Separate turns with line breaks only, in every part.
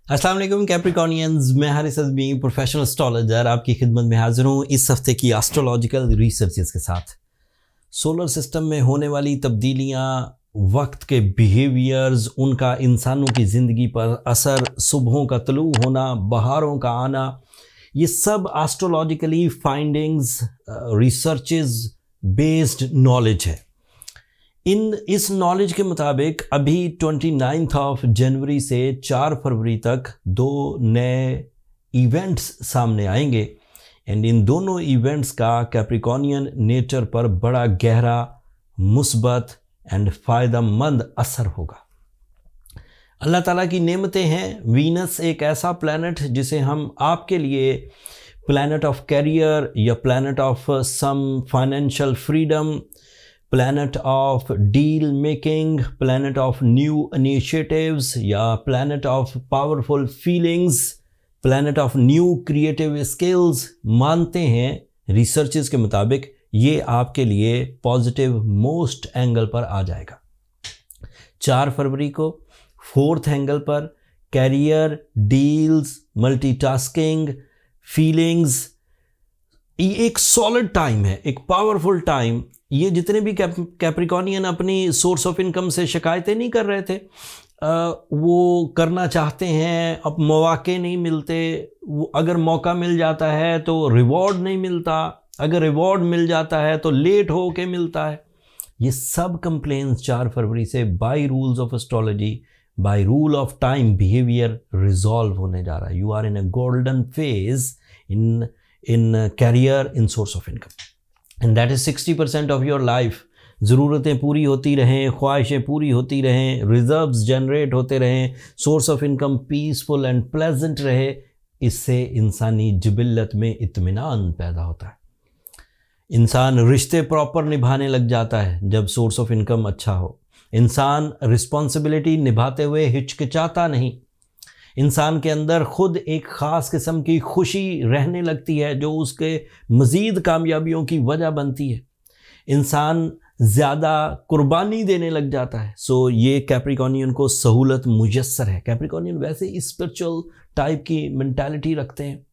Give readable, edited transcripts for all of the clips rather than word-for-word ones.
अस्सलाम वालेकुम कैप्रिकॉर्नियंस, मैं हारिस अज़मी प्रोफेशनल एस्ट्रोलॉजर आपकी खिदमत में हाजिर हूँ इस हफ्ते की एस्ट्रोलॉजिकल रिसर्चेस के साथ। सोलर सिस्टम में होने वाली तब्दीलियाँ, वक्त के बिहेवियर्स, उनका इंसानों की ज़िंदगी पर असर, सुबहों का तलू होना, बहारों का आना, ये सब astrologically findings, researches based knowledge है। इस नॉलेज के मुताबिक अभी 29 जनवरी से 4 फरवरी तक 2 नए इवेंट्स सामने आएंगे एंड इन दोनों इवेंट्स का कैप्रिकॉर्नियन नेचर पर बड़ा गहरा, मुस्बत एंड फ़ायदेमंद असर होगा। अल्लाह ताला की नेमतें हैं। वीनस एक ऐसा प्लैनेट जिसे हम आपके लिए प्लैनेट ऑफ कैरियर या planet of some financial freedom, planet of deal making, planet of new initiatives या planet of powerful feelings, planet of new creative skills मानते हैं। रिसर्चेस के मुताबिक ये आपके लिए पॉजिटिव मोस्ट एंगल पर आ जाएगा। 4 फरवरी को 4th एंगल पर कैरियर, डील्स, मल्टीटास्किंग, फीलिंग्स, ये एक सॉलिड टाइम है, एक पावरफुल टाइम। ये जितने भी कैप्रिकॉर्नियन अपनी सोर्स ऑफ इनकम से शिकायतें नहीं कर रहे थे, वो करना चाहते हैं, अब मौके नहीं मिलते, वो अगर मौका मिल जाता है तो रिवॉर्ड नहीं मिलता, अगर रिवॉर्ड मिल जाता है तो लेट हो के मिलता है। ये सब कंप्लेंट्स 4 फरवरी से by rules of astrology, by rule of time behaviour resolve होने जा रहा है। You are in a golden phase in career, in source of income, and that is 60% of your life। ज़रूरतें पूरी होती रहें, ख्वाहिशें पूरी होती रहें, रिजर्व्स जनरेट होते रहें, source of income peaceful and pleasant रहे, इससे इंसानी जिबिल्लत में इत्मीनान पैदा होता है। इंसान रिश्ते प्रॉपर निभाने लग जाता है जब सोर्स ऑफ इनकम अच्छा हो। इंसान रिस्पॉन्सिबिलिटी निभाते हुए हिचकिचाता नहीं। इंसान के अंदर खुद एक ख़ास किस्म की खुशी रहने लगती है जो उसके मज़ीद कामयाबियों की वजह बनती है। इंसान ज़्यादा कुर्बानी देने लग जाता है। सो ये कैप्रिकॉर्नियन को सहूलत मुयस्सर है। कैप्रिकॉर्नियन वैसे स्पिरिचुअल टाइप की मेंटालिटी रखते हैं,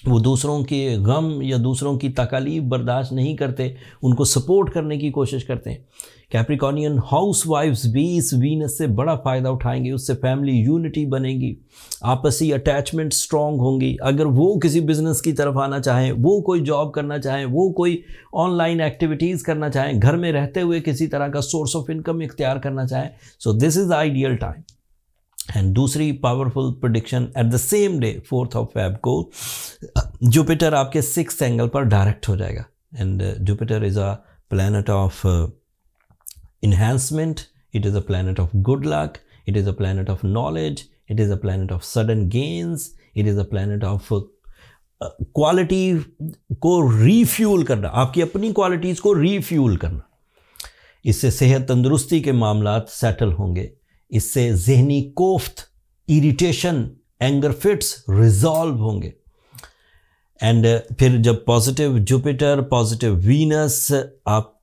वो दूसरों के गम या दूसरों की तकलीफ बर्दाश्त नहीं करते, उनको सपोर्ट करने की कोशिश करते हैं। कैप्रिकॉर्नियन हाउस वाइफ्स भी इस वीनस से बड़ा फ़ायदा उठाएंगे, उससे फैमिली यूनिटी बनेगी, आपसी अटैचमेंट स्ट्रॉन्ग होंगी। अगर वो किसी बिज़नेस की तरफ आना चाहें, वो कोई जॉब करना चाहें, वो कोई ऑनलाइन एक्टिविटीज़ करना चाहें, घर में रहते हुए किसी तरह का सोर्स ऑफ इनकम इख्तियार करना चाहें, so this is the ideal time. And दूसरी powerful prediction, at the same day 4th of Feb को जुपिटर आपके 6th एंगल पर डायरेक्ट हो जाएगा। And Jupiter is a planet of enhancement, it is a planet of good luck, it is a planet of knowledge, it is a planet of sudden gains, it is a planet of quality को refuel करना, आपकी अपनी qualities को refuel करना। इससे सेहत तंदुरुस्ती के मामलात सेटल होंगे, इससे जहनी कोफ्त, इरिटेशन, एंगर फिट्स रिजॉल्व होंगे। एंड फिर जब पॉजिटिव जुपिटर, पॉजिटिव वीनस आप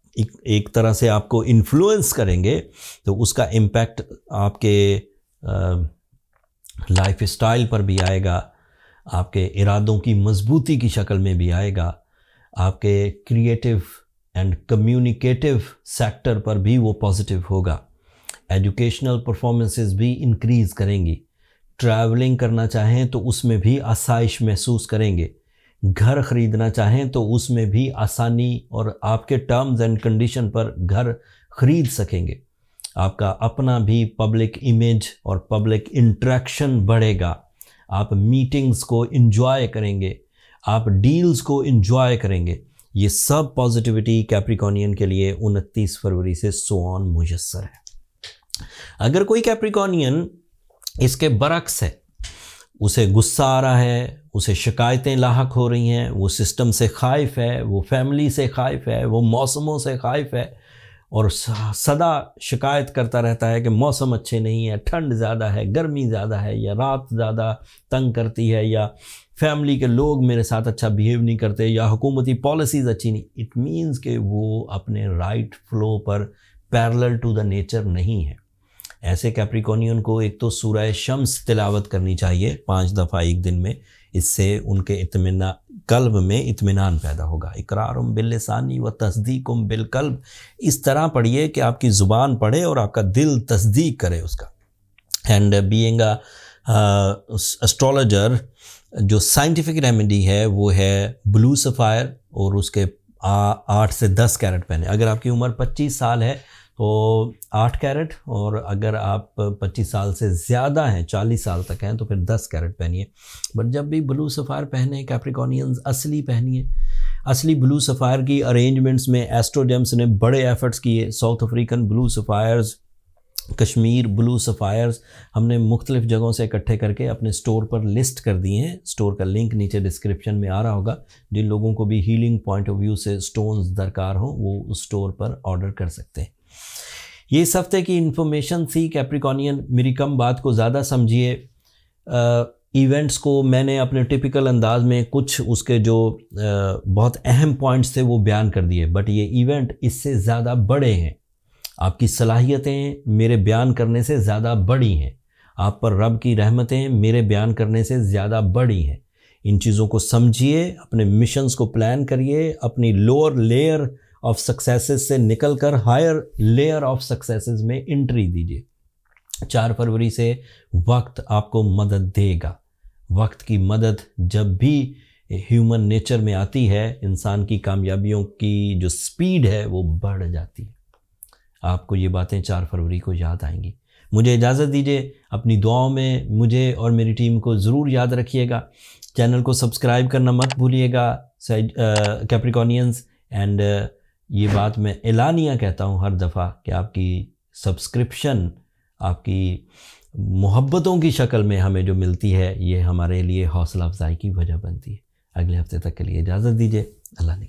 एक तरह से आपको इन्फ्लुएंस करेंगे तो उसका इम्पैक्ट आपके लाइफ स्टाइल पर भी आएगा, आपके इरादों की मजबूती की शक्ल में भी आएगा, आपके क्रिएटिव एंड कम्युनिकेटिव सेक्टर पर भी वो पॉजिटिव होगा। एजुकेशनल परफॉर्मेंसेस भी इंक्रीज़ करेंगी। ट्रैवलिंग करना चाहें तो उसमें भी आसाइश महसूस करेंगे। घर ख़रीदना चाहें तो उसमें भी आसानी और आपके टर्म्स एंड कंडीशन पर घर ख़रीद सकेंगे। आपका अपना भी पब्लिक इमेज और पब्लिक इंटरेक्शन बढ़ेगा। आप मीटिंग्स को एंजॉय करेंगे, आप डील्स को एंजॉय करेंगे। ये सब पॉजिटिविटी कैप्रिकॉर्नियन के लिए 29 फरवरी से सो ऑन मुयस्सर है। अगर कोई कैप्रिकॉर्नियन इसके बरक्स है, उसे गुस्सा आ रहा है, उसे शिकायतें लाहक हो रही हैं, वो सिस्टम से खाइफ है, वो फैमिली से खाइफ है, वो मौसमों से खाइफ है और सदा शिकायत करता रहता है कि मौसम अच्छे नहीं है, ठंड ज़्यादा है, गर्मी ज़्यादा है, या रात ज़्यादा तंग करती है, या फैमिली के लोग मेरे साथ अच्छा बिहेव नहीं करते, या हुकूमती पॉलिसीज़ अच्छी नहीं। इट मीन्स कि वो अपने राइट फ्लो पर पैरेलल टू द नेचर नहीं है। ऐसे कैप्रिकॉर्नियन को एक तो सूरह शम्स तिलावत करनी चाहिए 5 दफ़ा एक दिन में, इससे उनके इत्मीनान, कल्ब में इत्मीनान पैदा होगा। इकरारुम बिल्लिसानी व तस्दीकुम बिलकल्ब, इस तरह पढ़िए कि आपकी ज़ुबान पढ़े और आपका दिल तस्दीक करे उसका। एंड बीइंग अ एस्ट्रोलॉजर, जो साइंटिफिक रेमेडी है वो है ब्लू सफ़ायर, और उसके 8 से 10 कैरेट पहने। अगर आपकी उम्र 25 साल है तो 8 कैरेट, और अगर आप 25 साल से ज़्यादा हैं, 40 साल तक हैं, तो फिर 10 कैरेट पहनिए। बट जब भी ब्लू सफ़ायर पहने कैप्रिकॉर्नियंस, असली पहनिए। असली ब्लू सफ़ायर की अरेंजमेंट्स में एस्ट्रोजेम्स ने बड़े एफर्ट्स किए। South African blue sapphires, Kashmir blue sapphires हमने मुख्तलिफ़ जगहों से इकट्ठे करके अपने स्टोर पर लिस्ट कर दिए हैं। स्टोर का लिंक नीचे डिस्क्रिप्शन में आ रहा होगा। जिन लोगों को भी हीलिंग पॉइंट ऑफ व्यू से स्टोन्स दरकार हो वो उस स्टोर पर ऑर्डर कर सकते हैं। ये इस हफ्ते की इन्फॉर्मेशन थी कैप्रिकॉर्नियन। मेरी कम बात को ज़्यादा समझिए। इवेंट्स को मैंने अपने टिपिकल अंदाज में कुछ उसके जो बहुत अहम पॉइंट्स थे वो बयान कर दिए, बट ये इवेंट इससे ज़्यादा बड़े हैं। आपकी सलाहियतें मेरे बयान करने से ज़्यादा बड़ी हैं। आप पर रब की रहमतें मेरे बयान करने से ज़्यादा बड़ी हैं। इन चीज़ों को समझिए, अपने मिशंस को प्लान करिए, अपनी लोअर लेयर ऑफ सक्सेसेस से निकलकर हायर लेयर ऑफ सक्सेसेस में एंट्री दीजिए। 4 फरवरी से वक्त आपको मदद देगा। वक्त की मदद जब भी ह्यूमन नेचर में आती है, इंसान की कामयाबियों की जो स्पीड है वो बढ़ जाती है। आपको ये बातें 4 फरवरी को याद आएंगी। मुझे इजाज़त दीजिए। अपनी दुआओं में मुझे और मेरी टीम को ज़रूर याद रखिएगा। चैनल को सब्सक्राइब करना मत भूलिएगा कैप्रिकॉर्नियंस। एंड ये बात मैं एलानिया कहता हूँ हर दफ़ा कि आपकी सब्सक्रिप्शन, आपकी मोहब्बतों की शक्ल में हमें जो मिलती है, ये हमारे लिए हौसला अफजाई की वजह बनती है। अगले हफ्ते तक के लिए इजाज़त दीजिए। अल्लाह ने